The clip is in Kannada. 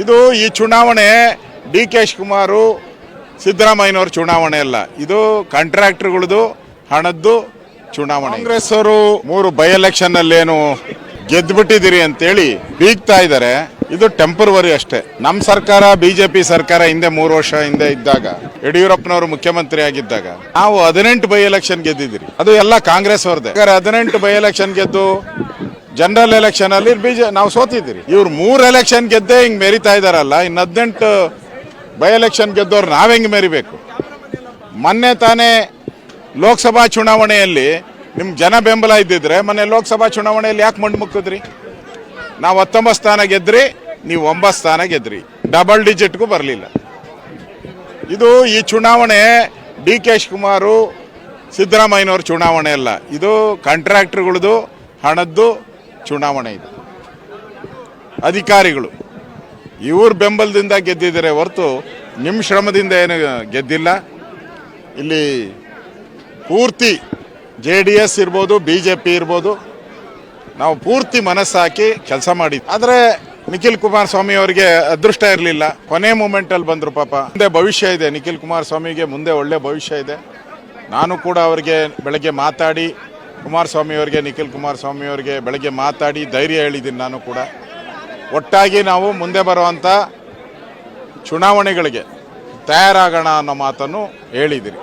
ಇದು ಈ ಚುನಾವಣೆ ಡಿ ಕೆ ಶಿವಕುಮಾರ್ ಸಿದ್ದರಾಮಯ್ಯನವ್ರ ಚುನಾವಣೆ ಅಲ್ಲ, ಇದು ಕಾಂಟ್ರಾಕ್ಟರ್ಗಳದು ಹಣದ್ದು ಚುನಾವಣೆ. ಕಾಂಗ್ರೆಸ್ ಅವರು 3 ಬೈ ಎಲೆಕ್ಷನ್ ಅಲ್ಲೇನು ಗೆದ್ದುಬಿಟ್ಟಿದ್ದೀರಿ ಅಂತೇಳಿ ಬೀಗ್ತಾ ಇದ್ದಾರೆ. ಇದು ಟೆಂಪರವರಿ ಅಷ್ಟೇ. ನಮ್ಮ ಸರ್ಕಾರ ಬಿಜೆಪಿ ಸರ್ಕಾರ ಹಿಂದೆ 3 ವರ್ಷ ಹಿಂದೆ ಇದ್ದಾಗ ಯಡಿಯೂರಪ್ಪನವರು ಮುಖ್ಯಮಂತ್ರಿ ಆಗಿದ್ದಾಗ ನಾವು 18 ಬೈ ಎಲೆಕ್ಷನ್ ಗೆದ್ದಿದ್ದೀರಿ. ಅದು ಎಲ್ಲ ಕಾಂಗ್ರೆಸ್ ಅವ್ರದ್ದೇ. 18 ಬೈ ಎಲೆಕ್ಷನ್ ಗೆದ್ದು ಜನರಲ್ ಎಲೆಕ್ಷನ್ ಅಲ್ಲಿ ನಾವು ಸೋತಿದ್ದೀರಿ. ಇವ್ರು 3 ಎಲೆಕ್ಷನ್ ಗೆದ್ದೆ ಹಿಂಗ್ ಮೆರಿತಾ ಇದಾರಲ್ಲ, ಇನ್ನು 18 ಬೈ ಎಲೆಕ್ಷನ್ ಗೆದ್ದವ್ರು ನಾವ್ ಹೆಂಗ್ ಮೆರಿಬೇಕು? ಮೊನ್ನೆ ತಾನೇ ಲೋಕಸಭಾ ಚುನಾವಣೆಯಲ್ಲಿ ನಿಮ್ ಜನ ಬೆಂಬಲ ಇದ್ದಿದ್ರೆ ಮೊನ್ನೆ ಲೋಕಸಭಾ ಚುನಾವಣೆಯಲ್ಲಿ ಯಾಕೆ ಮಂಡು ಮುಕ್ಕಿದ್ರಿ? ನಾವು 19 ಸ್ಥಾನ ಗೆದ್ರಿ, ನೀವು 9 ಸ್ಥಾನ ಗೆದ್ರಿ, ಡಬಲ್ ಡಿಜಿಟ್ಗೂ ಬರಲಿಲ್ಲ. ಇದು ಈ ಚುನಾವಣೆ ಡಿ ಕೆ ಶಿವಕುಮಾರ್ ಸಿದ್ದರಾಮಯ್ಯನವ್ರ ಚುನಾವಣೆ ಅಲ್ಲ, ಇದು ಕಾಂಟ್ರಾಕ್ಟರ್ಗಳದು ಹಣದ್ದು ಚುನಾವಣೆ. ಇದು ಅಧಿಕಾರಿಗಳು ಇವ್ರ ಬೆಂಬಲದಿಂದ ಗೆದ್ದಿದ್ದಾರೆ ಹೊರತು ನಿಮ್ಮ ಶ್ರಮದಿಂದ ಏನು ಗೆದ್ದಿಲ್ಲ. ಇಲ್ಲಿ ಪೂರ್ತಿ JDS ಇರ್ಬೋದು, BJP ಇರ್ಬೋದು, ನಾವು ಪೂರ್ತಿ ಮನಸ್ಸಾಕಿ ಕೆಲಸ ಮಾಡಿದ್ವಿ. ಆದರೆ ನಿಖಿಲ್ ಕುಮಾರಸ್ವಾಮಿ ಅವರಿಗೆ ಅದೃಷ್ಟ ಇರಲಿಲ್ಲ, ಕೊನೆ ಮೂಮೆಂಟಲ್ಲಿ ಬಂದರು. ಪಾಪ ಮುಂದೆ ಭವಿಷ್ಯ ಇದೆ, ನಿಖಿಲ್ ಕುಮಾರಸ್ವಾಮಿಗೆ ಮುಂದೆ ಒಳ್ಳೆ ಭವಿಷ್ಯ ಇದೆ. ನಾನು ಕೂಡ ಅವರಿಗೆ ಬೆಳಗ್ಗೆ ಮಾತಾಡಿ, ಕುಮಾರಸ್ವಾಮಿ ಅವರಿಗೆ, ನಿಖಿಲ್ ಕುಮಾರಸ್ವಾಮಿ ಅವರಿಗೆ ಬೆಳಗ್ಗೆ ಮಾತಾಡಿ ಧೈರ್ಯ ಹೇಳಿದ್ದೀನಿ. ನಾನು ಕೂಡ ಒಟ್ಟಾಗಿ ನಾವು ಮುಂದೆ ಬರುವಂಥ ಚುನಾವಣೆಗಳಿಗೆ ತಯಾರಾಗೋಣ ಅನ್ನೋ ಮಾತನ್ನು ಹೇಳಿದ್ದೀನಿ.